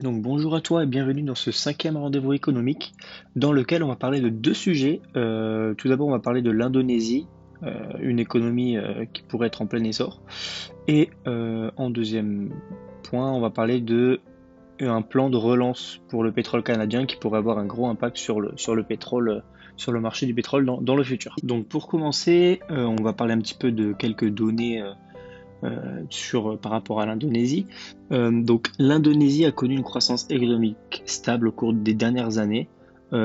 Donc bonjour à toi et bienvenue dans ce cinquième rendez-vous économique dans lequel on va parler de deux sujets. Tout d'abord, on va parler de l'Indonésie, une économie qui pourrait être en plein essor. Et en deuxième point, on va parler de un plan de relance pour le pétrole canadien qui pourrait avoir un gros impact sur le pétrole, sur le marché du pétrole dans le futur. Donc pour commencer, on va parler un petit peu de quelques données par rapport à l'Indonésie. Donc l'Indonésie a connu une croissance économique stable au cours des dernières années.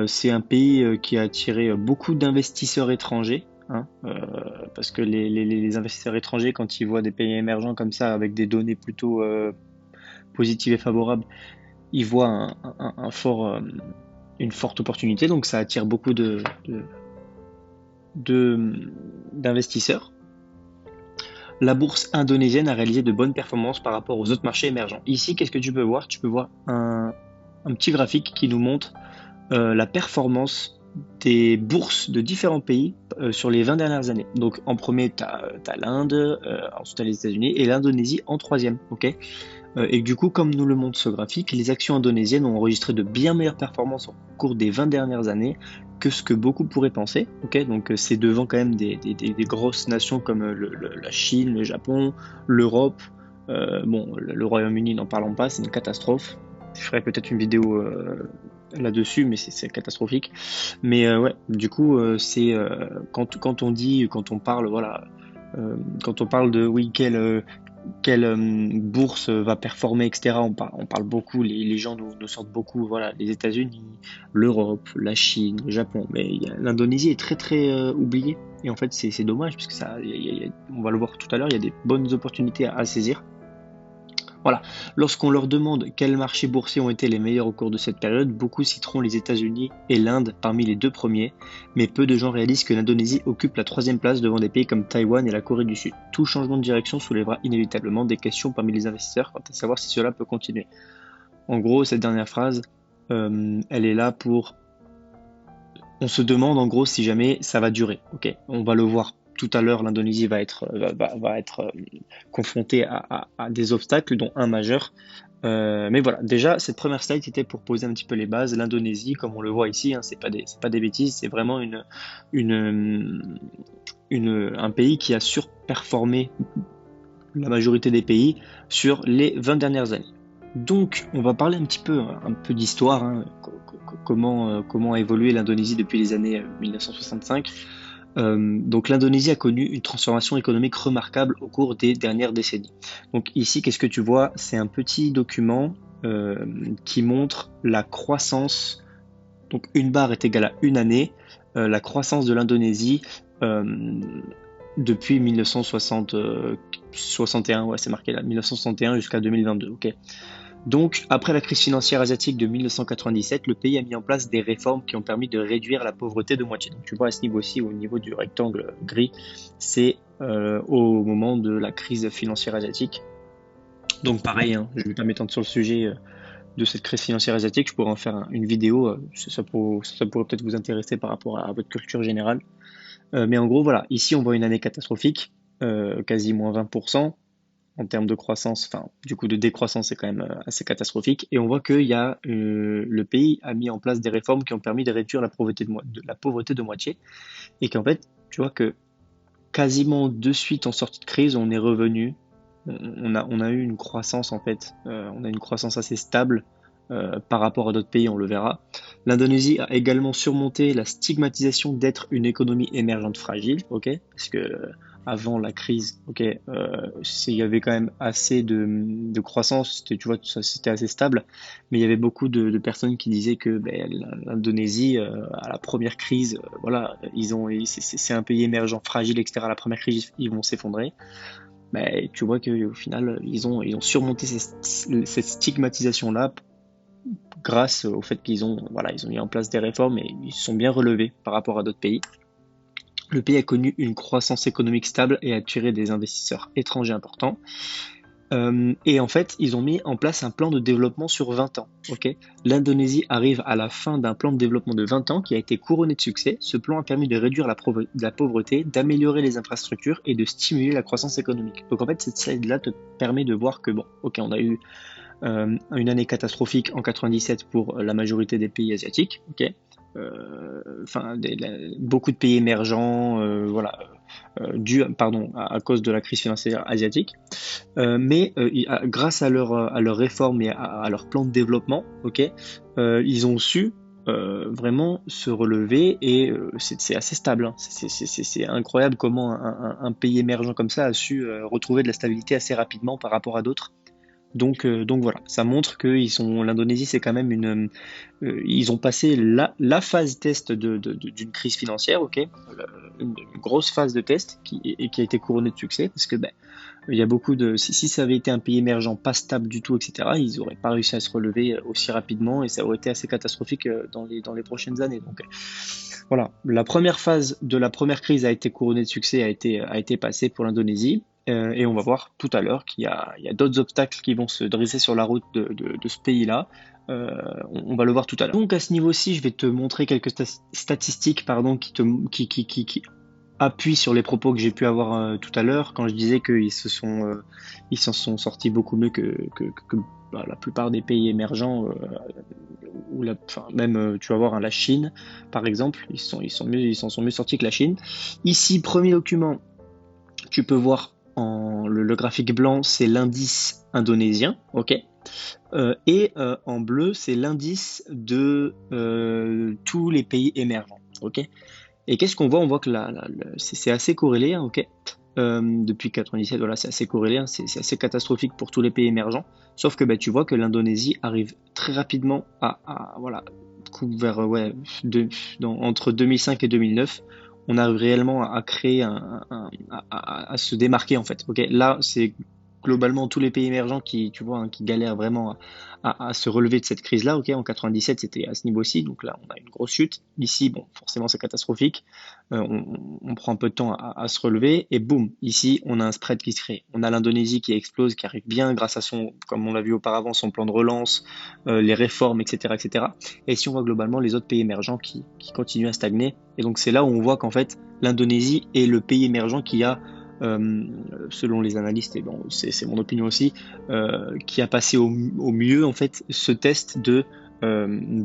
C'est un pays qui a attiré beaucoup d'investisseurs étrangers, hein, parce que les investisseurs étrangers, quand ils voient des pays émergents comme ça, avec des données plutôt positives et favorables, ils voient une forte opportunité, donc ça attire beaucoup d'investisseurs. La bourse indonésienne a réalisé de bonnes performances par rapport aux autres marchés émergents. Ici, qu'est-ce que tu peux voir? Tu peux voir un petit graphique qui nous montre la performance des bourses de différents pays sur les 20 dernières années. Donc en premier, tu as l'Inde, ensuite tu as les États-Unis et l'Indonésie en troisième. Ok. Et du coup, comme nous le montre ce graphique, les actions indonésiennes ont enregistré de bien meilleures performances au cours des 20 dernières années que ce que beaucoup pourraient penser. Ok, donc c'est devant quand même des grosses nations comme la Chine, le Japon, l'Europe. Bon, le Royaume-Uni, n'en parlons pas, c'est une catastrophe. Je ferai peut-être une vidéo là-dessus, mais c'est catastrophique. Mais ouais, du coup, quand on parle, voilà, quand on parle de oui, quelle bourse va performer, etc. On parle beaucoup, les gens nous sortent beaucoup, voilà, les États-Unis, l'Europe, la Chine, le Japon, mais l'Indonésie est très très oubliée. Et en fait, c'est dommage, parce que ça, on va le voir tout à l'heure, il y a des bonnes opportunités à saisir. Voilà. Lorsqu'on leur demande quels marchés boursiers ont été les meilleurs au cours de cette période, beaucoup citeront les États-Unis et l'Inde parmi les deux premiers, mais peu de gens réalisent que l'Indonésie occupe la troisième place devant des pays comme Taïwan et la Corée du Sud. Tout changement de direction soulèvera inévitablement des questions parmi les investisseurs quant à savoir si cela peut continuer. En gros, cette dernière phrase, elle est là pour... On se demande en gros si jamais ça va durer. Ok, on va le voir tout à l'heure, l'Indonésie va être confrontée à des obstacles, dont un majeur. Mais voilà, déjà, cette première slide était pour poser un petit peu les bases. L'Indonésie, comme on le voit ici, hein, c'est pas des bêtises, c'est vraiment une, un pays qui a surperformé la majorité des pays sur les 20 dernières années. Donc, on va parler un peu d'histoire, hein, comment a évolué l'Indonésie depuis les années 1965. Donc l'Indonésie a connu une transformation économique remarquable au cours des dernières décennies. Donc ici, qu'est-ce que tu vois? C'est un petit document qui montre la croissance. Donc une barre est égale à une année. La croissance de l'Indonésie euh, depuis 1961, ouais, c'est marqué là, 1961 jusqu'à 2022. Ok. Donc, après la crise financière asiatique de 1997, le pays a mis en place des réformes qui ont permis de réduire la pauvreté de moitié. Donc, tu vois à ce niveau-ci, au niveau du rectangle gris, c'est au moment de la crise financière asiatique. Donc, pareil, hein, je ne vais pas m'étendre sur le sujet de cette crise financière asiatique. Je pourrais en faire une vidéo. Ça pourrait peut-être vous intéresser par rapport à votre culture générale. Mais en gros, voilà, ici, on voit une année catastrophique, quasi moins 20% en termes de croissance, enfin du coup de décroissance, c'est quand même assez catastrophique. Et on voit que le pays a mis en place des réformes qui ont permis de réduire la pauvreté de moitié. Et qu'en fait, tu vois que quasiment de suite en sortie de crise, on est revenu. On a eu une croissance en fait, on a une croissance assez stable par rapport à d'autres pays, on le verra. L'Indonésie a également surmonté la stigmatisation d'être une économie émergente fragile, ok, parce que avant la crise, ok, il y avait quand même assez de croissance, tu vois, c'était assez stable, mais il y avait beaucoup de personnes qui disaient que ben, l'Indonésie, à la première crise, voilà, c'est un pays émergent fragile, etc. À la première crise, ils vont s'effondrer. Mais tu vois qu'au final, ils ont surmonté cette stigmatisation-là grâce au fait ils ont mis en place des réformes et ils se sont bien relevés par rapport à d'autres pays. Le pays a connu une croissance économique stable et a attiré des investisseurs étrangers importants. Et en fait, ils ont mis en place un plan de développement sur 20 ans. Okay, l'Indonésie arrive à la fin d'un plan de développement de 20 ans qui a été couronné de succès. Ce plan a permis de réduire la pauvreté, d'améliorer les infrastructures et de stimuler la croissance économique. Donc en fait, cette slide-là te permet de voir que, bon, ok, on a eu une année catastrophique en 97 pour la majorité des pays asiatiques, ok. Enfin, beaucoup de pays émergents, voilà, pardon, à cause de la crise financière asiatique. Grâce à leurs réformes et à leur plan de développement, ok, ils ont su vraiment se relever et c'est assez stable, hein. C'est incroyable comment un pays émergent comme ça a su retrouver de la stabilité assez rapidement par rapport à d'autres. Donc voilà, ça montre que l'Indonésie, c'est quand même ils ont passé la phase test d'une crise financière, ok, une grosse phase de test qui a été couronnée de succès parce que ben, il y a beaucoup si ça avait été un pays émergent pas stable du tout, etc., ils n'auraient pas réussi à se relever aussi rapidement et ça aurait été assez catastrophique dans les prochaines années. Donc voilà, la première phase de la première crise a été couronnée de succès, a été passée pour l'Indonésie. Et on va voir tout à l'heure qu'il y a d'autres obstacles qui vont se dresser sur la route de ce pays-là. On va le voir tout à l'heure. Donc à ce niveau-ci, je vais te montrer quelques statistiques pardon, qui appuient sur les propos que j'ai pu avoir tout à l'heure quand je disais qu'ils s'en sont sortis beaucoup mieux que la plupart des pays émergents. Même tu vas voir, hein, la Chine par exemple, ils s'en sont mieux sortis que la Chine. Ici, premier document, tu peux voir le graphique blanc, c'est l'indice indonésien, ok. En bleu, c'est l'indice de tous les pays émergents, ok. Et qu'est-ce qu'on voit? On voit que c'est assez corrélé, hein, ok. Depuis 97, voilà, c'est assez corrélé, hein, c'est assez catastrophique pour tous les pays émergents. Sauf que bah, tu vois que l'Indonésie arrive très rapidement voilà, entre 2005 et 2009, on arrive réellement à créer à se démarquer en fait. Ok, là c'est globalement tous les pays émergents qui, tu vois, hein, qui galèrent vraiment à se relever de cette crise-là. Ok, en 97 c'était à ce niveau-ci, donc là on a une grosse chute. Ici, bon, forcément c'est catastrophique. On prend un peu de temps à se relever et boum, ici on a un spread qui se crée. On a l'Indonésie qui explose, qui arrive bien grâce à comme on l'a vu auparavant, son plan de relance, les réformes, etc., etc. Et si on voit globalement les autres pays émergents qui continuent à stagner, et donc c'est là où on voit qu'en fait l'Indonésie est le pays émergent qui a selon les analystes, et bon, c'est mon opinion aussi, qui a passé au mieux en fait ce test une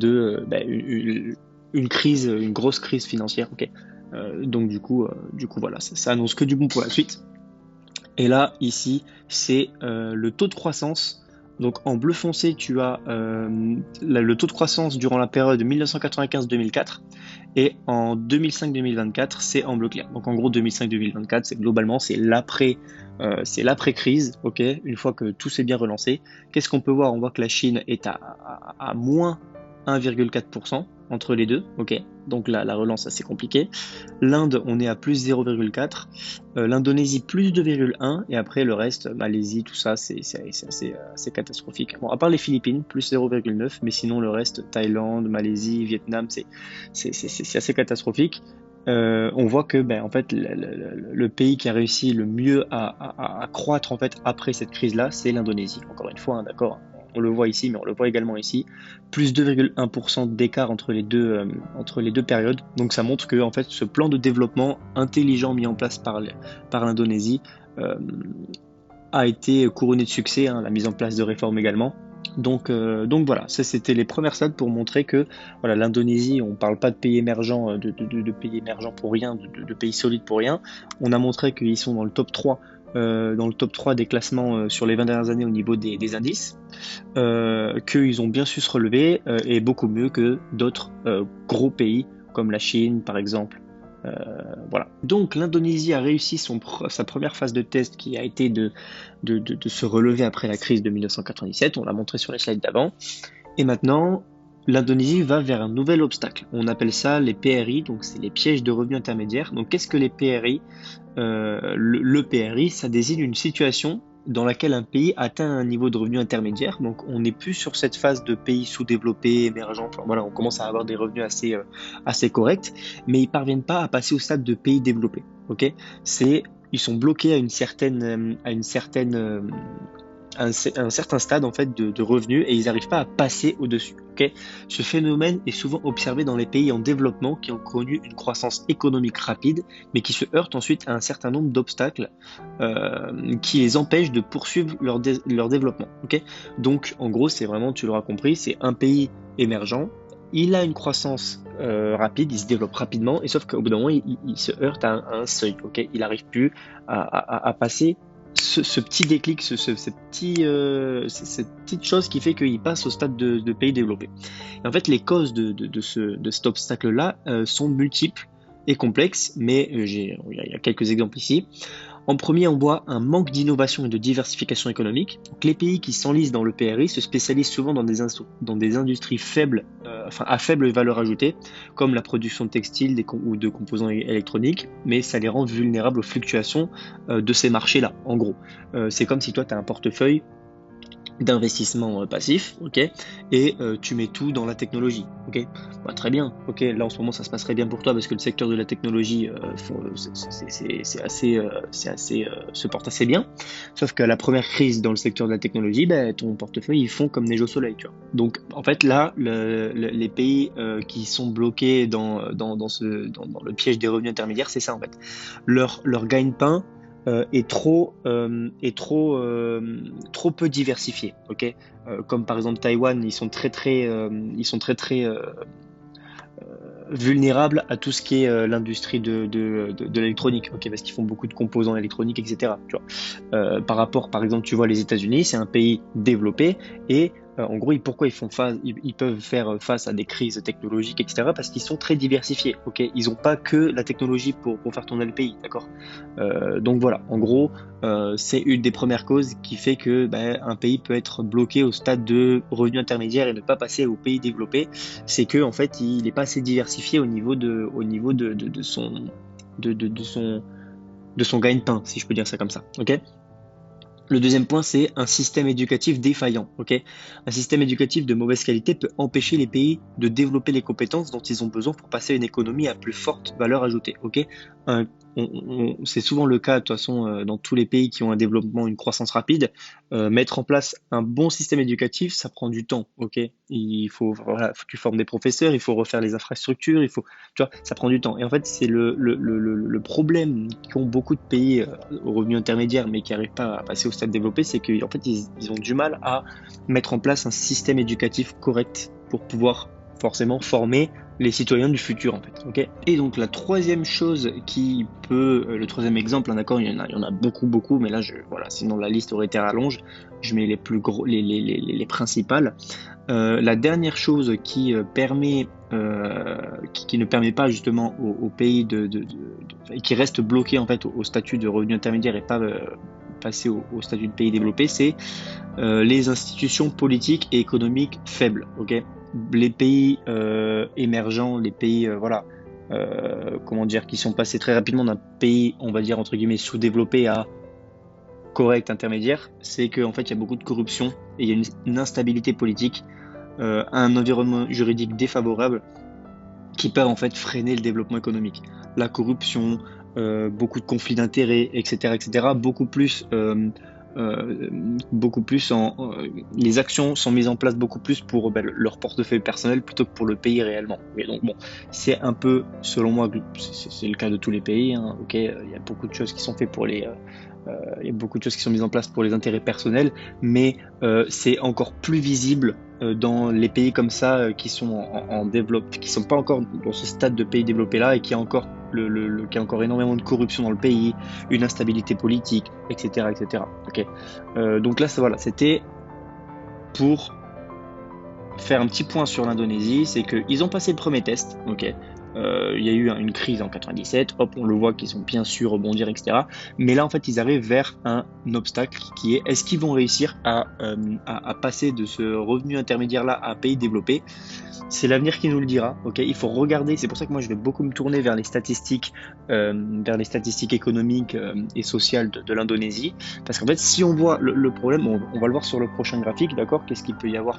crise, une grosse crise financière. Ok. Donc du coup voilà, ça annonce que du bon pour la suite. Et là ici c'est le taux de croissance. Donc en bleu foncé tu as le taux de croissance durant la période 1995-2004. Et en 2005-2024, c'est en bleu clair. Donc en gros, 2005-2024, c'est l'après-crise, ok. Une fois que tout s'est bien relancé, qu'est-ce qu'on peut voir? On voit que la Chine est à moins 1,4% entre les deux, ok. Donc là, la relance, assez compliquée. L'Inde, on est à plus 0,4. L'Indonésie, plus 2,1. Et après, le reste, Malaisie, tout ça, c'est assez catastrophique. Bon, à part les Philippines, plus 0,9. Mais sinon, le reste, Thaïlande, Malaisie, Vietnam, c'est assez catastrophique. On voit que en fait le pays qui a réussi le mieux à croître en fait après cette crise-là, c'est l'Indonésie. Encore une fois, hein, d'accord. On le voit ici, mais on le voit également ici. Plus 2,1% d'écart entre les deux périodes. Donc ça montre que en fait ce plan de développement intelligent mis en place par l'Indonésie a été couronné de succès, hein, la mise en place de réformes également. Donc voilà, ça c'était les premières stats pour montrer que voilà, l'Indonésie, on ne parle pas de pays émergents, de pays émergents pour rien, de pays solides pour rien. On a montré qu'ils sont dans le top 3 des classements sur les 20 dernières années au niveau des indices, qu'ils ont bien su se relever et beaucoup mieux que d'autres gros pays comme la Chine par exemple. Voilà. Donc l'Indonésie a réussi sa première phase de test qui a été de se relever après la crise de 1997, on l'a montré sur les slides d'avant, et maintenant l'Indonésie va vers un nouvel obstacle. On appelle ça les PRI, donc c'est les pièges de revenus intermédiaires. Donc qu'est-ce que les PRI? Le PRI, ça désigne une situation dans laquelle un pays atteint un niveau de revenu intermédiaire. Donc on n'est plus sur cette phase de pays sous-développés, émergents. Enfin voilà, on commence à avoir des revenus assez corrects, mais ils parviennent pas à passer au stade de pays développés. Ok, ils sont bloqués à une certaine un certain stade en fait de revenus et ils n'arrivent pas à passer au-dessus. Ok. Ce phénomène est souvent observé dans les pays en développement qui ont connu une croissance économique rapide, mais qui se heurtent ensuite à un certain nombre d'obstacles qui les empêchent de poursuivre leur développement. Ok. Donc en gros, c'est vraiment, tu l'auras compris, c'est un pays émergent. Il a une croissance rapide, il se développe rapidement, et sauf qu'au bout d'un moment, il se heurte à un seuil. Ok, il n'arrive plus à passer ce petit déclic, cette petite chose qui fait qu'il passe au stade de pays développé. Et en fait, les causes de cet obstacle-là sont multiples et complexes, mais il y a quelques exemples ici. En premier, on voit un manque d'innovation et de diversification économique. Donc, les pays qui s'enlisent dans le PRI se spécialisent souvent dans des industries faibles, à faible valeur ajoutée, comme la production de textiles ou de composants électroniques, mais ça les rend vulnérables aux fluctuations de ces marchés-là, en gros. C'est comme si toi, tu as un portefeuille d'investissement passif, ok, et tu mets tout dans la technologie, ok, bah, très bien, ok, là en ce moment ça se passerait bien pour toi parce que le secteur de la technologie se porte assez bien, sauf qu'à la première crise dans le secteur de la technologie, bah, ton portefeuille ils font comme neige au soleil, tu vois. Donc en fait là, les pays qui sont bloqués dans le piège des revenus intermédiaires, c'est ça en fait, leur gagne-pain trop peu diversifié, ok. Comme par exemple Taïwan, ils sont très vulnérables à tout ce qui est l'industrie de l'électronique, ok, parce qu'ils font beaucoup de composants électroniques, etc. Tu vois. Par rapport, par exemple, tu vois les États-Unis, c'est un pays développé et en gros, pourquoi ils peuvent faire face à des crises technologiques, etc. Parce qu'ils sont très diversifiés. Ok, ils n'ont pas que la technologie pour faire tourner le pays, d'accord. Donc voilà, en gros, c'est une des premières causes qui fait que un pays peut être bloqué au stade de revenu intermédiaire et ne pas passer au pays développé. C'est que en fait, il n'est pas assez diversifié au niveau de son gagne-pain, si je peux dire ça comme ça. Ok. Le deuxième point, c'est un système éducatif défaillant. Ok, un système éducatif de mauvaise qualité peut empêcher les pays de développer les compétences dont ils ont besoin pour passer à une économie à plus forte valeur ajoutée. Ok, c'est souvent le cas de toute façon dans tous les pays qui ont un développement, une croissance rapide. Mettre en place un bon système éducatif, ça prend du temps. Ok, faut que tu formes des professeurs, il faut refaire les infrastructures, tu vois, ça prend du temps. Et en fait, c'est le problème qu'ont beaucoup de pays au revenu intermédiaire, mais qui n'arrivent pas à passer au stade développé, c'est qu'en fait, ils ont du mal à mettre en place un système éducatif correct pour pouvoir forcément former les citoyens du futur, en fait. Ok. Et donc la troisième chose le troisième exemple, hein, d'accord, il y en a beaucoup, mais là, voilà, sinon la liste aurait été rallonge. Je mets les plus gros, les principales. La dernière chose qui ne permet pas justement au pays qui reste bloqué en fait au statut de revenu intermédiaire et pas passer au statut de pays développé, c'est les institutions politiques et économiques faibles. Ok, les pays émergents, les pays comment dire, qui sont passés très rapidement d'un pays, on va dire entre guillemets sous-développé à correct intermédiaire, c'est qu'en fait il y a beaucoup de corruption et il y a une instabilité politique, un environnement juridique défavorable qui peut en fait freiner le développement économique. La corruption, beaucoup de conflits d'intérêts, etc., beaucoup plus les actions sont mises en place beaucoup plus pour leur portefeuille personnel plutôt que pour le pays réellement. Et donc bon, c'est un peu, selon moi, c'est le cas de tous les pays, hein, ok, il y a beaucoup de choses qui sont faites il y a beaucoup de choses qui sont mises en place pour les intérêts personnels, mais c'est encore plus visible dans les pays comme ça qui sont en développement, qui sont pas encore dans ce stade de pays développé là et qui a encore qui a encore énormément de corruption dans le pays, une instabilité politique, etc., etc. Ok. Donc là, voilà, c'était pour faire un petit point sur l'Indonésie, c'est qu'ils ont passé le premier test, ok. Il y a eu une crise en 97, hop, on le voit qu'ils ont bien su rebondir, etc. Mais là, en fait, ils arrivent vers un obstacle qui est, est-ce qu'ils vont réussir à passer de ce revenu intermédiaire-là à pays développé? C'est l'avenir qui nous le dira, ok. Il faut regarder, c'est pour ça que moi je vais beaucoup me tourner vers les statistiques économiques et sociales de l'Indonésie, parce qu'en fait, si on voit le problème, on va le voir sur le prochain graphique, d'accord, qu'est-ce qu'il peut y avoir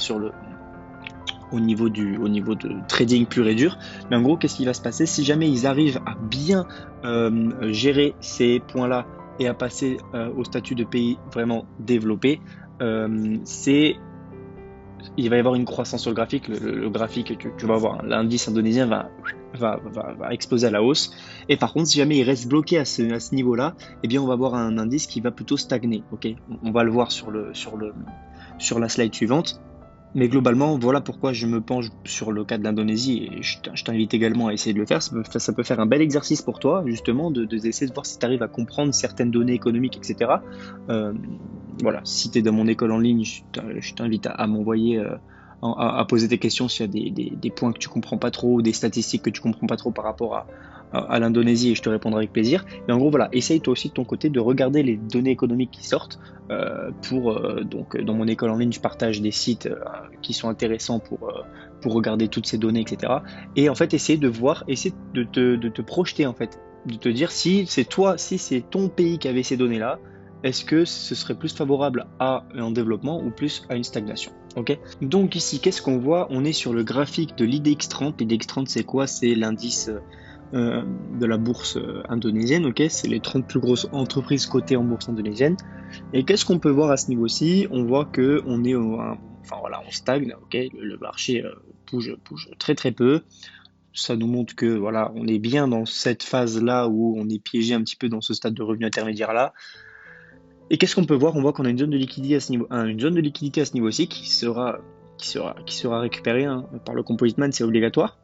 au niveau de trading pur et dur. Mais en gros, qu'est-ce qui va se passer si jamais ils arrivent à bien gérer ces points-là et à passer au statut de pays vraiment développé? il va y avoir une croissance sur le graphique. Le graphique, tu vas voir, hein, l'indice indonésien va exploser à la hausse. Et par contre, si jamais il reste bloqué à ce niveau-là, eh bien, on va avoir un indice qui va plutôt stagner. Ok, on va le voir sur la slide suivante. Mais globalement, voilà pourquoi je me penche sur le cas de l'Indonésie et je t'invite également à essayer de le faire. Ça peut faire un bel exercice pour toi, justement, d'essayer de voir si tu arrives à comprendre certaines données économiques, etc. Euh, voilà, si tu es dans mon école en ligne, je t'invite à m'envoyer, à poser des questions s'il y a des points que tu comprends pas trop, des statistiques que tu comprends pas trop par rapport à l'Indonésie et je te répondrai avec plaisir. Mais en gros, voilà, essaye toi aussi de ton côté de regarder les données économiques qui sortent. Donc, dans mon école en ligne, je partage des sites qui sont intéressants pour regarder toutes ces données, etc. Et en fait, essayer de voir, essayer de te projeter, en fait, de te dire si c'est toi, si c'est ton pays qui avait ces données-là, est-ce que ce serait plus favorable à un développement ou plus à une stagnation? Ok. Donc ici, qu'est-ce qu'on voit? On est sur le graphique de l'IDX30. L'IDX30, c'est quoi? C'est l'indice de la bourse indonésienne, ok? C'est les 30 plus grosses entreprises cotées en bourse indonésienne. Et qu'est-ce qu'on peut voir à ce niveau-ci? On voit que on est enfin voilà, on stagne, ok? Le marché bouge très très peu. Ça nous montre que voilà, on est bien dans cette phase-là où on est piégé un petit peu dans ce stade de revenu intermédiaire-là. Et qu'est-ce qu'on peut voir? On voit qu'on a une zone de liquidité à ce niveau, une zone de liquidité à ce niveau-ci qui sera récupérée hein, par le composite man, c'est obligatoire.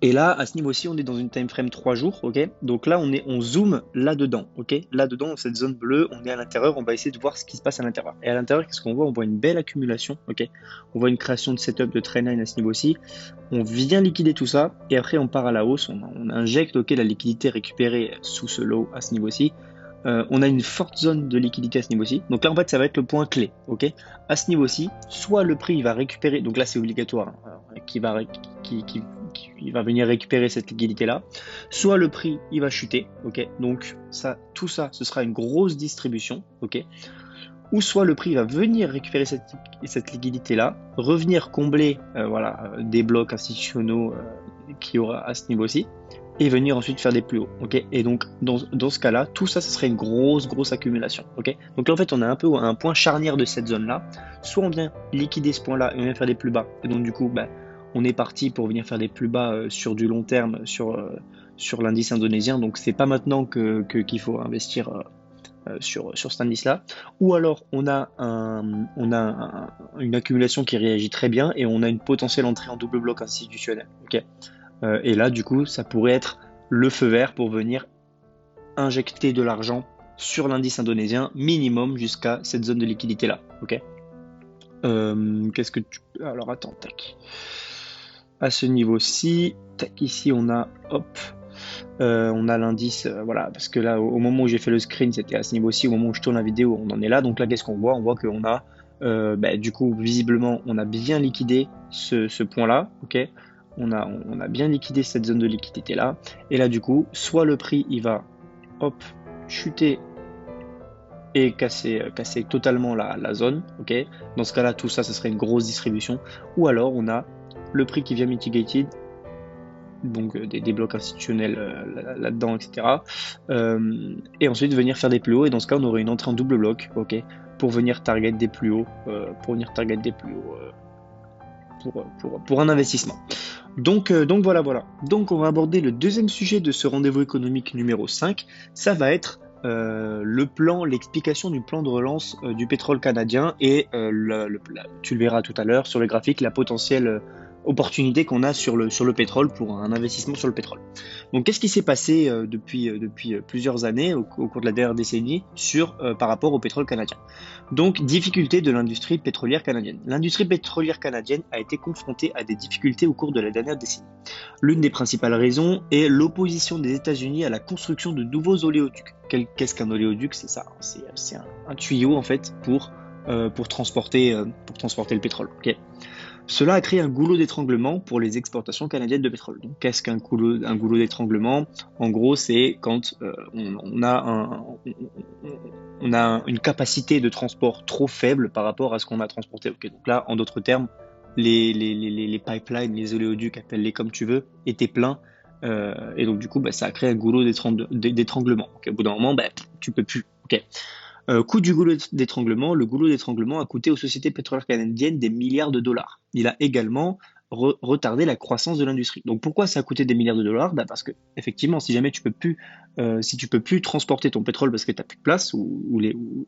Et là, à ce niveau-ci, on est dans une time frame 3 jours, ok? Donc là, on zoome là-dedans, ok? Là-dedans, dans cette zone bleue, on est à l'intérieur, on va essayer de voir ce qui se passe à l'intérieur. Et à l'intérieur, qu'est-ce qu'on voit? On voit une belle accumulation, ok? On voit une création de setup de trendline à ce niveau-ci. On vient liquider tout ça, et après, on part à la hausse, on injecte, ok, la liquidité récupérée sous ce low à ce niveau-ci. On a une forte zone de liquidité à ce niveau-ci. Donc là, en fait, ça va être le point clé, ok? À ce niveau-ci, soit le prix va récupérer, donc là, c'est obligatoire, hein, qui va venir récupérer cette liquidité-là, soit le prix, il va chuter, ok? Donc tout ça, ce sera une grosse distribution, ok? Ou soit le prix va venir récupérer cette liquidité-là, revenir combler des blocs institutionnels qu'il y aura à ce niveau-ci, et venir ensuite faire des plus hauts, ok? Et donc, dans ce cas-là, tout ça, ce serait une grosse accumulation, ok? Donc là, en fait, on a un peu un point charnière de cette zone-là. Soit on vient liquider ce point-là et on vient faire des plus bas, et donc du coup, on est parti pour venir faire des plus bas sur du long terme sur l'indice indonésien, donc c'est pas maintenant qu'il faut investir sur cet indice-là. Ou alors, on a une accumulation qui réagit très bien et on a une potentielle entrée en double bloc institutionnel, ok? Et là, du coup, ça pourrait être le feu vert pour venir injecter de l'argent sur l'indice indonésien, minimum jusqu'à cette zone de liquidité là. Ok. Alors attends, tac. À ce niveau-ci, tac, ici on a, on a l'indice, voilà, parce que là, au moment où j'ai fait le screen, c'était à ce niveau-ci. Au moment où je tourne la vidéo, on en est là. Donc là, qu'est-ce qu'on voit? On voit qu'on a, du coup, visiblement, on a bien liquidé ce point-là, ok. On a bien liquidé cette zone de liquidité là, et là du coup, soit le prix il va chuter et casser totalement la zone, ok. Dans ce cas-là, tout ça, ce serait une grosse distribution, ou alors on a le prix qui vient mitigated, donc des blocs institutionnels là-dedans, etc. Et ensuite venir faire des plus hauts, et dans ce cas, on aurait une entrée en double bloc, ok, pour venir target des plus hauts, pour un investissement. Donc voilà. Donc on va aborder le deuxième sujet de ce rendez-vous économique numéro 5. Ça va être l'explication du plan de relance du pétrole canadien et tu le verras tout à l'heure sur le graphique, la potentielle opportunité qu'on a sur le pétrole pour un investissement sur le pétrole. Donc qu'est-ce qui s'est passé depuis plusieurs années au cours de la dernière décennie par rapport au pétrole canadien? Donc difficulté de l'industrie pétrolière canadienne. L'industrie pétrolière canadienne a été confrontée à des difficultés au cours de la dernière décennie. L'une des principales raisons est l'opposition des États-Unis à la construction de nouveaux oléoducs. Qu'est-ce qu'un oléoduc? C'est ça, c'est un tuyau en fait pour transporter le pétrole. Okay. Cela a créé un goulot d'étranglement pour les exportations canadiennes de pétrole. Donc, qu'est-ce qu'un goulot d'étranglement? En gros, c'est quand on a une capacité de transport trop faible par rapport à ce qu'on a transporté. Okay. Donc là, en d'autres termes, les pipelines, les oléoducs, appelle-les comme tu veux, étaient pleins. Et donc, du coup, ça a créé un goulot d'étranglement. Okay. Au bout d'un moment, tu peux plus. Okay. Coût du goulot d'étranglement. Le goulot d'étranglement a coûté aux sociétés pétrolières canadiennes des milliards de dollars. Il a également retardé la croissance de l'industrie. Donc pourquoi ça a coûté des milliards de dollars? Bah parce que effectivement, si jamais tu peux plus, si tu peux plus transporter ton pétrole parce que tu n'as plus de place ou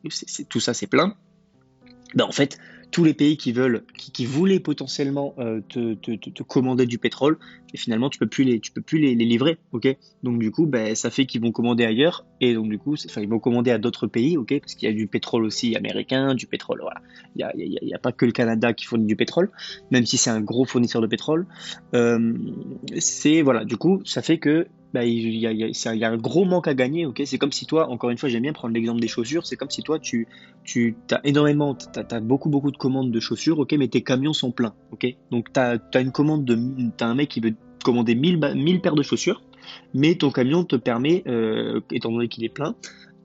tout ça c'est plein, bah en fait, tous les pays qui voulaient potentiellement te commander du pétrole, et finalement tu peux plus les livrer, ok? Donc du coup, bah, ça fait qu'ils vont commander ailleurs, et donc du coup, enfin, ils vont commander à d'autres pays, ok? Parce qu'il y a du pétrole aussi américain, du pétrole, voilà. Il y a pas que le Canada qui fournit du pétrole, même si c'est un gros fournisseur de pétrole. Voilà, du coup, ça fait que bah, il y a un gros manque à gagner, ok? C'est comme si toi, encore une fois, j'aime bien prendre l'exemple des chaussures, c'est comme si toi, tu as énormément, t'as beaucoup de commandes de chaussures, ok, mais tes camions sont pleins, ok. Donc t'as un mec qui veut commander 1000 paires de chaussures, mais ton camion te permet, étant donné qu'il est plein,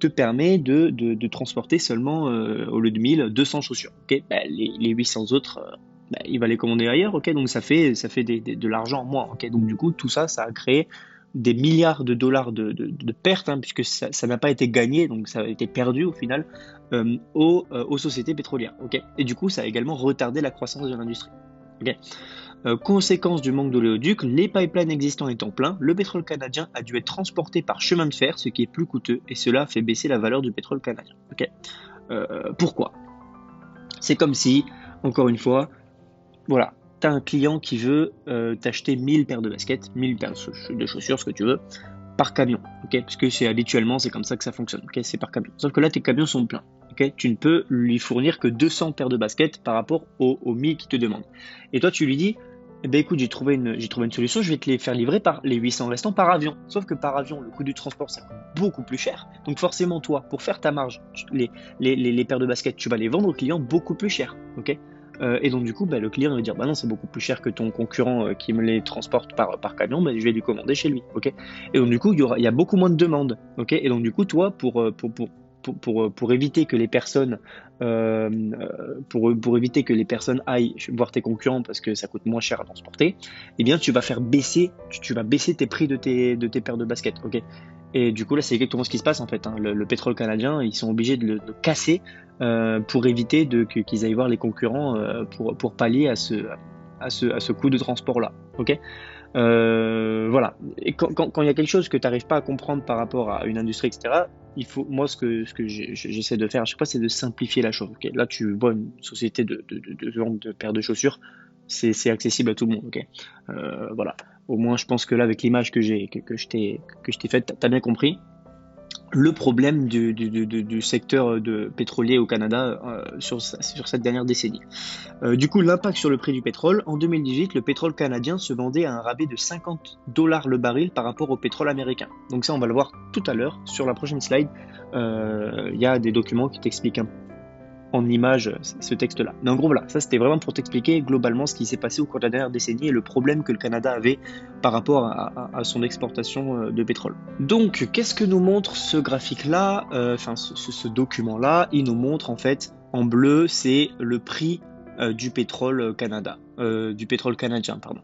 te permet de transporter seulement, au lieu de 1000, 200 chaussures, ok. Bah, les 800 autres, bah, il va les commander ailleurs, ok. Donc ça fait de l'argent en moins, ok. Donc du coup, tout ça, ça a créé des milliards de dollars de pertes, hein, puisque ça n'a pas été gagné, donc ça a été perdu au final aux sociétés pétrolières. Ok. Et du coup, ça a également retardé la croissance de l'industrie. Ok. Conséquence du manque d'oléoduc, les pipelines existants étant pleins, le pétrole canadien a dû être transporté par chemin de fer, ce qui est plus coûteux, et cela fait baisser la valeur du pétrole canadien. Ok. Pourquoi? C'est comme si, encore une fois, voilà, tu as un client qui veut t'acheter 1000 paires de baskets, 1000 paires de chaussures, ce que tu veux, par camion, ok? Parce que c'est comme ça que ça fonctionne, ok? C'est par camion. Sauf que là, tes camions sont pleins, ok? Tu ne peux lui fournir que 200 paires de baskets par rapport aux 1000 qu'il te demande. Et toi, tu lui dis, eh ben écoute, j'ai trouvé une solution, je vais te les faire livrer par les 800 restants par avion. Sauf que par avion, le coût du transport, ça coûte beaucoup plus cher. Donc forcément, toi, pour faire ta marge, les paires de baskets, tu vas les vendre au client beaucoup plus cher, ok? Et donc du coup, bah, le client va dire, bah non, c'est beaucoup plus cher que ton concurrent qui me les transporte par camion, bah, je vais lui commander chez lui, ok? Et donc du coup, il y a beaucoup moins de demandes, ok? Et donc du coup, toi, pour éviter que les personnes, pour éviter que les personnes aillent voir tes concurrents parce que ça coûte moins cher à transporter, eh bien, tu vas baisser tes prix de tes paires de baskets, ok? Et du coup, là, c'est exactement ce qui se passe en fait, hein. Le pétrole canadien, ils sont obligés de le casser pour éviter qu'ils aillent voir les concurrents pour pallier à ce coût de transport-là. Ok. Voilà. Et quand il y a quelque chose que tu n'arrives pas à comprendre par rapport à une industrie, etc., moi, ce que j'essaie de faire à chaque fois, c'est de simplifier la chose. Ok. Là, tu vois une société de vente de paires de chaussures, c'est accessible à tout le monde. Ok. Voilà. Au moins, je pense que là, avec l'image que je t'ai faite, tu as bien compris le problème du secteur pétrolier au Canada sur cette dernière décennie. Du coup, l'impact sur le prix du pétrole, en 2018, le pétrole canadien se vendait à un rabais de 50 dollars le baril par rapport au pétrole américain. Donc ça, on va le voir tout à l'heure sur la prochaine slide. Il y a des documents qui t'expliquent en image ce texte-là. Mais en gros, voilà, ça c'était vraiment pour t'expliquer globalement ce qui s'est passé au cours de la dernière décennie et le problème que le Canada avait par rapport à son exportation de pétrole. Donc, qu'est-ce que nous montre ce graphique-là, enfin ce document-là? Il nous montre en fait, en bleu, c'est le prix du pétrole du pétrole canadien, pardon.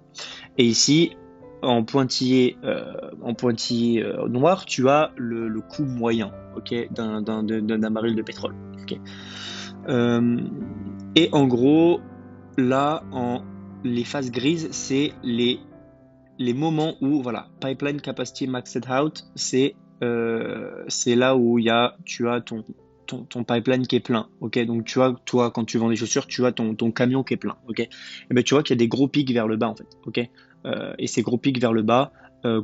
Et ici, en pointillé, noir, tu as le coût moyen, ok, d'un baril de pétrole. Ok. Et en gros, là, les phases grises, c'est les moments où, voilà, pipeline capacity maxed out, c'est là où tu as ton pipeline qui est plein, ok? Donc tu vois, toi, quand tu vends des chaussures, tu as ton camion qui est plein, ok? Et ben tu vois qu'il y a des gros pics vers le bas, en fait, ok? Et ces gros pics vers le bas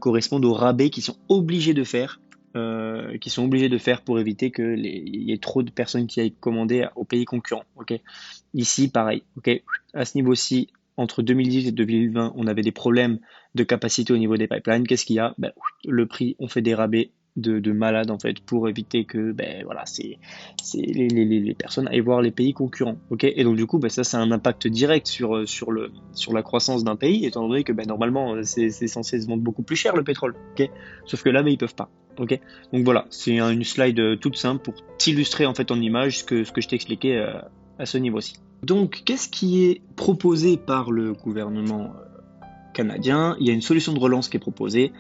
correspondent aux rabais qu'ils sont obligés de faire pour éviter il y ait trop de personnes qui aillent commander aux pays concurrents. Ok. Ici, pareil. Ok. À ce niveau-ci, entre 2010 et 2020, on avait des problèmes de capacité au niveau des pipelines. Qu'est-ce qu'il y a? Ben, le prix, on fait des rabais de malade en fait pour éviter que voilà, les personnes aillent voir les pays concurrents. Ok. Et donc du coup, ça a un impact direct sur la croissance d'un pays, étant donné que normalement c'est censé se vendre beaucoup plus cher le pétrole. Ok. Sauf que là, ils peuvent pas. Ok. Donc voilà, c'est une slide toute simple pour t'illustrer en fait en image ce que je t'ai expliqué à ce niveau-ci. Donc, qu'est-ce qui est proposé par le gouvernement canadien? Il y a une solution de relance qui est proposée.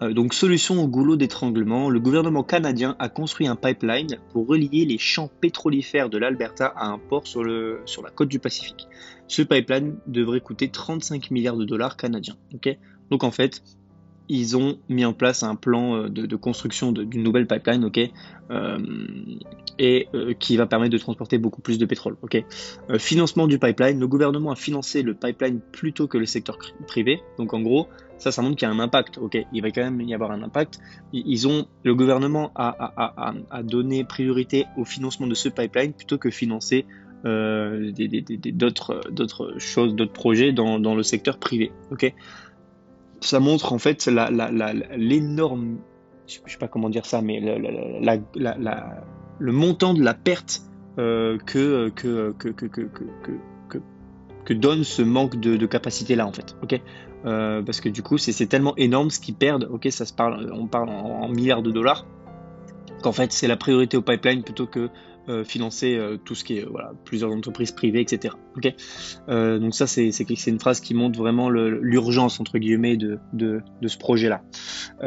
Donc, solution au goulot d'étranglement, le gouvernement canadien a construit un pipeline pour relier les champs pétrolifères de l'Alberta à un port sur la côte du Pacifique. Ce pipeline devrait coûter 35 milliards de dollars canadiens. Ok. Donc, en fait, ils ont mis en place un plan de construction d'une nouvelle pipeline, ok, qui va permettre de transporter beaucoup plus de pétrole, ok. Financement du pipeline, le gouvernement a financé le pipeline plutôt que le secteur privé, donc en gros, ça montre qu'il y a un impact, ok, il va quand même y avoir un impact. Le gouvernement a donné priorité au financement de ce pipeline plutôt que financer d'autres choses, d'autres projets dans le secteur privé, ok. Ça montre en fait l'énorme, je sais pas comment dire ça, mais le montant de la perte que donne ce manque de capacité là en fait, ok. Parce que du coup c'est tellement énorme ce qu'ils perdent, ok, on parle en milliards de dollars, qu'en fait c'est la priorité au pipeline plutôt que financer tout ce qui est voilà, plusieurs entreprises privées, etc. Okay. Donc ça c'est une phrase qui montre vraiment l'urgence entre guillemets de ce projet-là.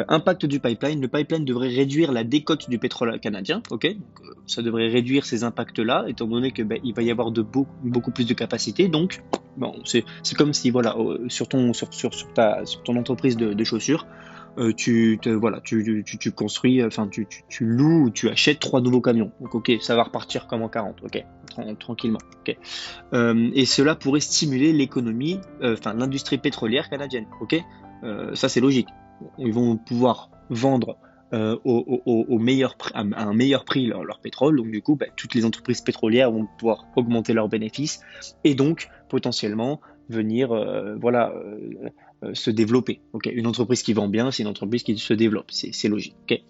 Impact du pipeline, le pipeline devrait réduire la décote du pétrole canadien, ok. Donc, ça devrait réduire ces impacts-là, étant donné que il va y avoir beaucoup plus de capacité. Donc bon, c'est comme si voilà sur ton entreprise de chaussures. Tu construis, enfin tu loues ou tu achètes 3 nouveaux camions. Donc ok, ça va repartir comme en 40, ok, tranquillement. Ok. Et cela pourrait stimuler l'économie, l'industrie pétrolière canadienne. Ok, ça c'est logique. Ils vont pouvoir vendre au meilleur prix, à un meilleur prix leur pétrole. Donc du coup, toutes les entreprises pétrolières vont pouvoir augmenter leurs bénéfices et donc potentiellement venir se développer. Okay. Une entreprise qui vend bien, c'est une entreprise qui se développe, c'est logique. Okay.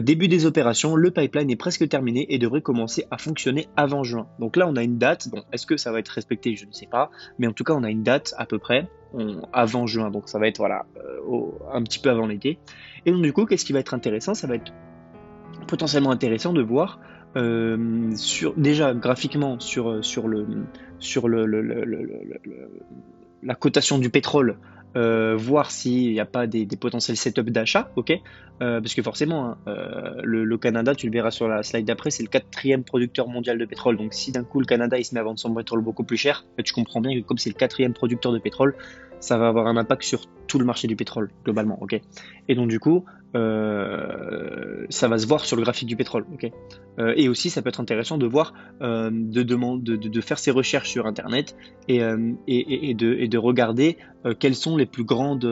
Début des opérations, le pipeline est presque terminé et devrait commencer à fonctionner avant juin. Donc là, on a une date. Bon, est-ce que ça va être respecté? Je ne sais pas, mais en tout cas, on a une date à peu près avant juin. Donc ça va être un petit peu avant l'été. Et donc du coup, qu'est-ce qui va être intéressant? Ça va être potentiellement intéressant de voir déjà graphiquement sur la cotation du pétrole, voir s'il n'y a pas des potentiels setups d'achat, ok, parce que forcément, hein, le Canada, tu le verras sur la slide d'après, c'est le 4e producteur mondial de pétrole. Donc si d'un coup le Canada il se met à vendre son pétrole beaucoup plus cher, tu comprends bien que comme c'est le 4e producteur de pétrole, ça va avoir un impact sur tout le marché du pétrole globalement, ok. Et donc du coup, ça va se voir sur le graphique du pétrole, ok. Et aussi, ça peut être intéressant de voir, de faire ses recherches sur Internet et de regarder quelles sont les plus grandes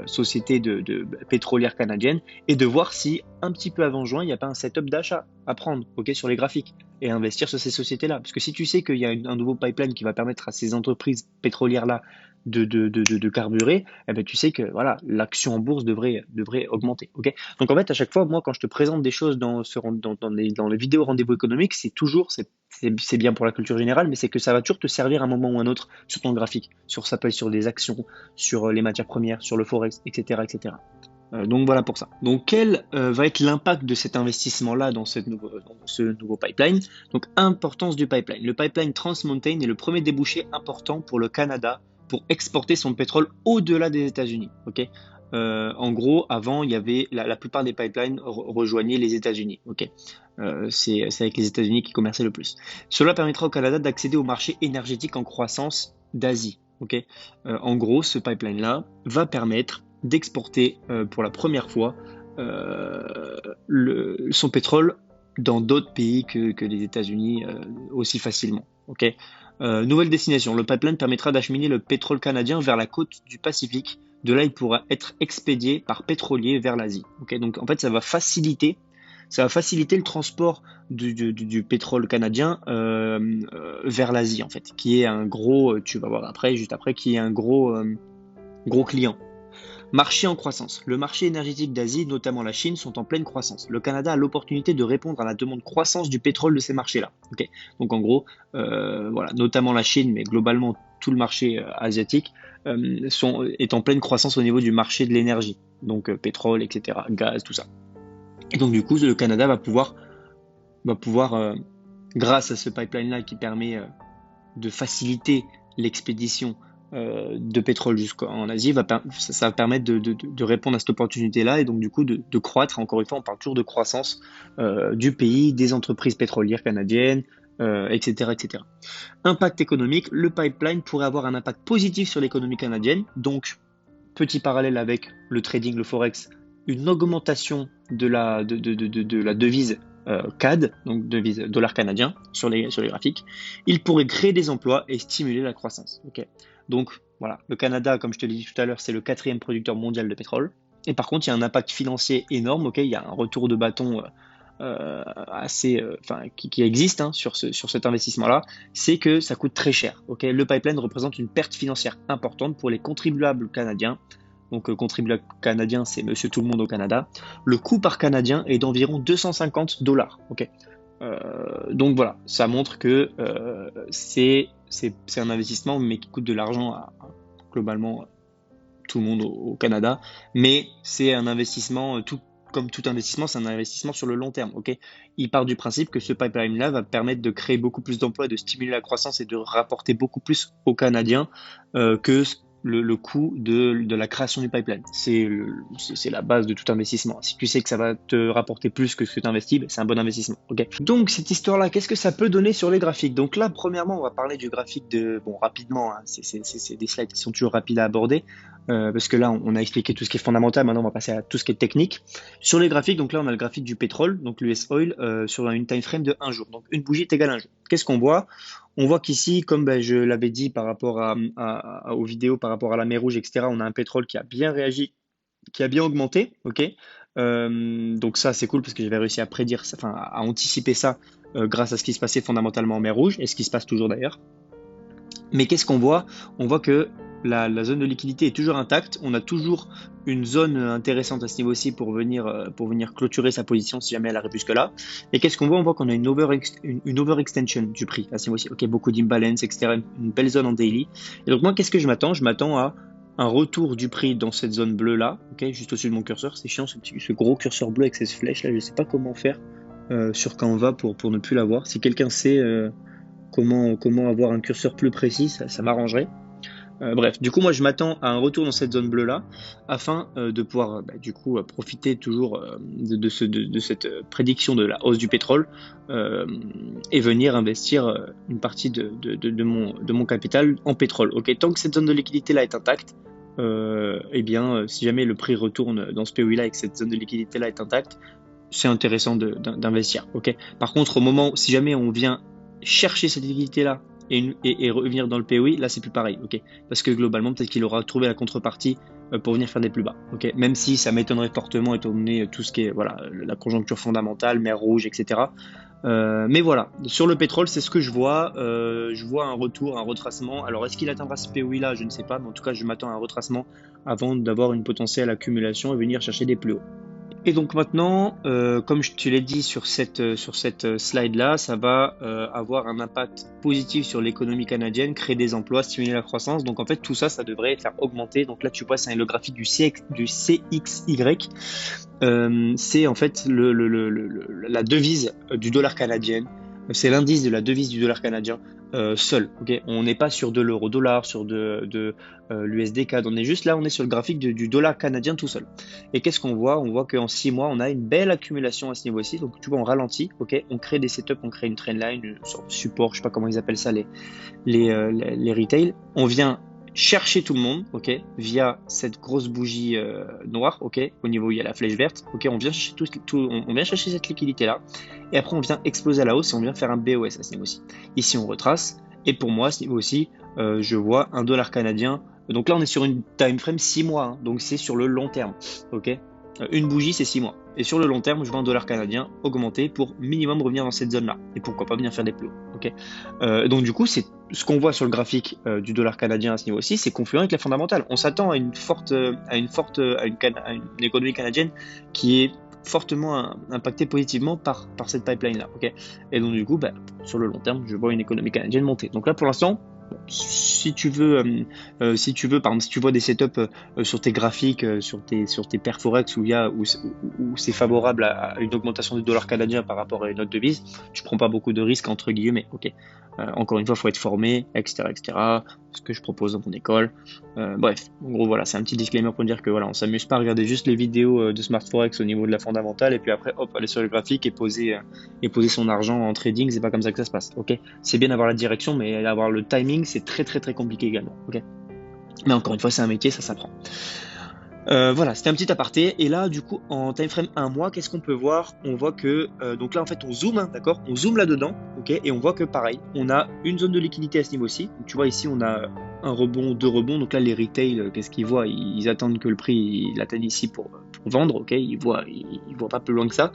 sociétés de pétrolières canadiennes et de voir si un petit peu avant juin, il n'y a pas un setup d'achat à prendre, ok, sur les graphiques et investir sur ces sociétés-là. Parce que si tu sais qu'il y a un nouveau pipeline qui va permettre à ces entreprises pétrolières-là de carburer, eh ben, tu sais que voilà, l'action en bourse devrait augmenter. Okay. Donc en fait, à chaque fois, moi, quand je te présente des choses dans les vidéos rendez-vous économiques, c'est bien pour la culture générale, mais c'est que ça va toujours te servir à un moment ou à un autre sur ton graphique, ça peut être sur des actions, sur les matières premières, sur le forex, etc. etc. Donc voilà pour ça. Donc quel va être l'impact de cet investissement-là dans ce nouveau pipeline? Donc importance du pipeline. Le pipeline Trans Mountain est le premier débouché important pour le Canada pour exporter son pétrole au-delà des États-Unis. Okay. En gros, avant, il y avait la plupart des pipelines rejoignaient les États-Unis. Okay. C'est avec les États-Unis qui commerçaient le plus. Cela permettra au Canada d'accéder au marché énergétique en croissance d'Asie. Okay. En gros, ce pipeline-là va permettre d'exporter pour la première fois son pétrole dans d'autres pays que les États-Unis aussi facilement. Okay. Nouvelle destination. Le pipeline permettra d'acheminer le pétrole canadien vers la côte du Pacifique. De là, il pourra être expédié par pétrolier vers l'Asie. Okay. Donc, en fait, ça va faciliter le transport du pétrole canadien vers l'Asie, en fait, qui est un gros, tu vas voir juste après, qui est un gros client. Marché en croissance. Le marché énergétique d'Asie, notamment la Chine, sont en pleine croissance. Le Canada a l'opportunité de répondre à la demande croissance du pétrole de ces marchés-là. Okay. Donc en gros, notamment la Chine, mais globalement tout le marché asiatique est en pleine croissance au niveau du marché de l'énergie. Donc pétrole, etc., gaz, tout ça. Et donc du coup, le Canada va pouvoir grâce à ce pipeline-là qui permet de faciliter l'expédition de pétrole jusqu'en Asie, ça va permettre de répondre à cette opportunité-là et donc du coup de croître. Encore une fois, on parle toujours de croissance du pays, des entreprises pétrolières canadiennes, etc., etc. Impact économique, le pipeline pourrait avoir un impact positif sur l'économie canadienne. Donc, petit parallèle avec le trading, le forex, une augmentation de la devise CAD, donc devise dollar canadien, sur les graphiques. Il pourrait créer des emplois et stimuler la croissance. Okay. Donc voilà, le Canada, comme je te l'ai dit tout à l'heure, c'est le 4e producteur mondial de pétrole. Et par contre, il y a un impact financier énorme. Okay, il y a un retour de bâton qui existe sur cet investissement-là, c'est que ça coûte très cher. Okay, le pipeline représente une perte financière importante pour les contribuables canadiens. Donc, contribuable canadien, c'est monsieur tout le monde au Canada. Le coût par Canadien est d'environ 250 $. Okay. Donc voilà, ça montre que c'est un investissement, mais qui coûte de l'argent à globalement tout le monde au Canada. Mais c'est un investissement, comme tout investissement, c'est un investissement sur le long terme. Okay, il part du principe que ce pipeline-là va permettre de créer beaucoup plus d'emplois, de stimuler la croissance et de rapporter beaucoup plus aux Canadiens que le coût de la création du pipeline. C'est la base de tout investissement. Si tu sais que ça va te rapporter plus que ce que tu investis, c'est un bon investissement. Okay. Donc cette histoire-là, qu'est-ce que ça peut donner sur les graphiques? Donc là, premièrement, on va parler du graphique rapidement. Hein, c'est des slides qui sont toujours rapides à aborder. Parce que là, on a expliqué tout ce qui est fondamental. Maintenant, on va passer à tout ce qui est technique. Sur les graphiques, donc là, on a le graphique du pétrole, donc l'US Oil, sur une time frame de 1 jour. Donc une bougie est égale à 1 jour. Qu'est-ce qu'on voit? On voit qu'ici, comme je l'avais dit par rapport aux vidéos, par rapport à la mer Rouge, etc., on a un pétrole qui a bien réagi, qui a bien augmenté. Okay, donc ça, c'est cool parce que j'avais réussi à prédire, à anticiper ça grâce à ce qui se passait fondamentalement en mer Rouge et ce qui se passe toujours d'ailleurs. Mais qu'est-ce qu'on voit? On voit que la zone de liquidité est toujours intacte. On a toujours une zone intéressante à ce niveau-ci pour venir clôturer sa position si jamais elle arrive jusque-là. Et qu'est-ce qu'on voit? On voit qu'on a une overextension du prix à ce niveau-ci. Ok, beaucoup d'imbalance, etc. Une belle zone en daily. Et donc moi, qu'est-ce que je m'attends? Je m'attends à un retour du prix dans cette zone bleue-là, okay, juste au-dessus de mon curseur. C'est chiant ce gros curseur bleu avec ces flèches-là. Je ne sais pas comment faire sur Canva pour ne plus l'avoir. Si quelqu'un sait comment avoir un curseur plus précis, ça m'arrangerait. Bref, du coup, moi, je m'attends à un retour dans cette zone bleue-là, afin de pouvoir, profiter toujours de cette prédiction de la hausse du pétrole et venir investir une partie de mon capital en pétrole. Okay, tant que cette zone de liquidité-là est intacte, si jamais le prix retourne dans ce POI-là et que cette zone de liquidité-là est intacte, c'est intéressant d'investir. Okay. Par contre, au moment, si jamais on vient chercher cette liquidité-là et revenir dans le POI, là c'est plus pareil, ok, parce que globalement peut-être qu'il aura trouvé la contrepartie pour venir faire des plus bas, ok, même si ça m'étonnerait fortement étant donné tout ce qui est la conjoncture fondamentale, mer Rouge, etc. Mais voilà, sur le pétrole c'est ce que je vois un retour, un retracement. Alors est-ce qu'il atteindra ce POI là, je ne sais pas, mais en tout cas je m'attends à un retracement avant d'avoir une potentielle accumulation et venir chercher des plus hauts. Et donc maintenant, comme je te l'ai dit sur cette slide-là, ça va avoir un impact positif sur l'économie canadienne, créer des emplois, stimuler la croissance. Donc en fait, tout ça, ça devrait faire augmenter. Donc là, tu vois, c'est le graphique du CXY. C'est en fait la devise du dollar canadien. C'est l'indice de la devise du dollar canadien seul. Okay, on n'est pas sur de l'euro-dollar, sur de l'USD-CAD. On est juste là, on est sur le graphique du dollar canadien tout seul. Et qu'est-ce qu'on voit? On voit qu'en 6 mois, on a une belle accumulation à ce niveau-ci. Donc tu vois, on ralentit. Okay, on crée des setups, on crée une trendline, une sorte de support, je sais pas comment ils appellent ça, les retail. On vient chercher tout le monde, ok, via cette grosse bougie noire, ok, au niveau où il y a la flèche verte, ok, on vient chercher on vient chercher cette liquidité là, et après on vient exploser à la hausse et on vient faire un BOS à ce niveau-ci. Ici on retrace, et pour moi à ce niveau-ci, je vois un dollar canadien. Donc là on est sur une time frame 6 mois, hein, donc c'est sur le long terme, ok. Une bougie c'est 6 mois. Et sur le long terme, je vois un dollar canadien augmenter pour minimum revenir dans cette zone-là. Et pourquoi pas venir faire des plus hauts. Okay, donc du coup, c'est ce qu'on voit sur le graphique du dollar canadien à ce niveau-ci, c'est confluent avec la fondamentale. On s'attend à une économie canadienne qui est fortement impactée positivement par cette pipeline-là. Okay, et donc du coup, sur le long terme, je vois une économie canadienne monter. Donc là, pour l'instant, si tu veux, par exemple, si tu vois des setups sur tes graphiques, sur tes paires Forex où c'est favorable à une augmentation du dollar canadien par rapport à une autre devise, tu prends pas beaucoup de risques, entre guillemets, ok. Encore une fois, il faut être formé, etc., ce que je propose dans mon école. Bref, en gros, voilà, c'est un petit disclaimer pour dire que voilà, on s'amuse pas à regarder juste les vidéos de Smart Forex au niveau de la fondamentale et puis après, hop, aller sur le graphique et poser son argent en trading. C'est pas comme ça que ça se passe, ok. C'est bien d'avoir la direction, mais avoir le timing, c'est très très très compliqué également, ok. Mais encore une fois, c'est un métier, ça s'apprend. Voilà, c'était un petit aparté. Et là, du coup, en time frame 1 mois, qu'est-ce qu'on peut voir? On voit que, donc là, en fait, on zoome, hein, d'accord? On zoome là-dedans, ok? Et on voit que, pareil, on a une zone de liquidité à ce niveau-ci. Donc, tu vois, ici, on a un rebond, deux rebonds. Donc là, les retail, qu'est-ce qu'ils voient? Ils attendent que le prix il atteigne ici pour vendre, ok? Ils voient pas plus loin que ça.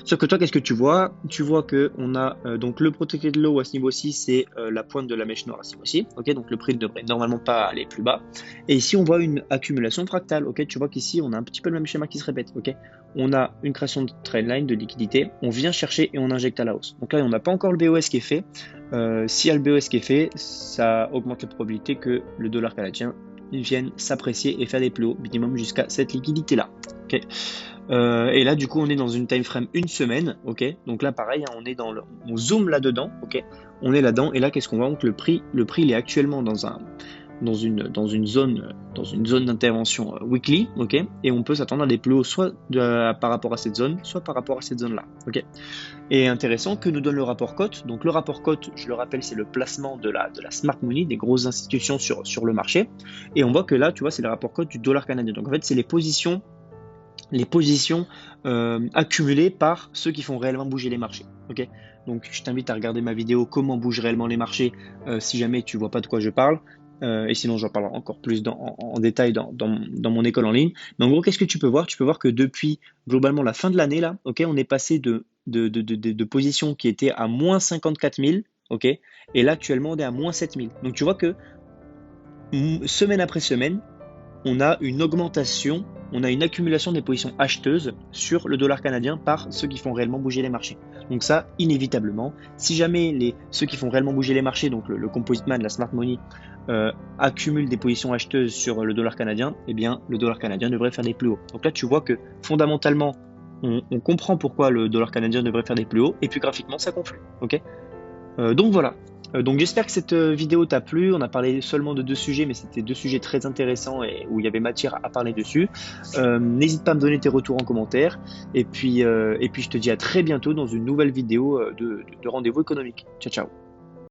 Sauf que toi, qu'est-ce que tu vois? Tu vois que on a donc le protected low à ce niveau-ci, c'est la pointe de la mèche noire à ce niveau-ci, ok? Donc le prix ne devrait normalement pas aller plus bas. Et ici, on voit une accumulation fractale, ok? Tu vois qu'ici, on a un petit peu le même schéma qui se répète, ok? On a une création de trendline, de liquidité, on vient chercher et on injecte à la hausse. Donc là, on n'a pas encore le BOS qui est fait. S'il y a le BOS qui est fait, ça augmente la probabilité que le dollar canadien vienne s'apprécier et faire des plus hauts, minimum jusqu'à cette liquidité-là, ok? Et là, du coup, on est dans une time frame une semaine, ok? Donc là, pareil, hein, on zoome là-dedans, ok? On est là-dedans, et là, qu'est-ce qu'on voit? Donc le prix, il est actuellement dans une zone d'intervention weekly, ok, et on peut s'attendre à des plus hauts soit par rapport à cette zone, soit par rapport à cette zone là, ok. Et intéressant, que nous donne le rapport cote? Donc le rapport cote, je le rappelle, c'est le placement de la smart money, des grosses institutions sur le marché, et on voit que là, tu vois, c'est le rapport cote du dollar canadien. Donc en fait, c'est les positions accumulées par ceux qui font réellement bouger les marchés, ok. Donc je t'invite à regarder ma vidéo comment bougent réellement les marchés si jamais tu vois pas de quoi je parle. Et sinon, j'en parlerai encore plus en détail dans mon école en ligne. Mais en gros, qu'est-ce que tu peux voir? Tu peux voir que depuis globalement la fin de l'année, là, ok, on est passé de positions qui étaient à moins 54 000, ok, et là, actuellement, on est à moins 7 000. Donc, tu vois que semaine après semaine, on a une augmentation, on a une accumulation des positions acheteuses sur le dollar canadien par ceux qui font réellement bouger les marchés. Donc ça, inévitablement, si jamais ceux qui font réellement bouger les marchés, donc le composite man, la smart money, accumulent des positions acheteuses sur le dollar canadien, eh bien le dollar canadien devrait faire des plus hauts. Donc là, tu vois que fondamentalement, on comprend pourquoi le dollar canadien devrait faire des plus hauts, et puis graphiquement, ça conflue. Ok. Donc voilà. Donc j'espère que cette vidéo t'a plu. On a parlé seulement de 2 sujets, mais c'était 2 sujets très intéressants et où il y avait matière à parler dessus. N'hésite pas à me donner tes retours en commentaire. Et puis je te dis à très bientôt dans une nouvelle vidéo de rendez-vous économique. Ciao, ciao.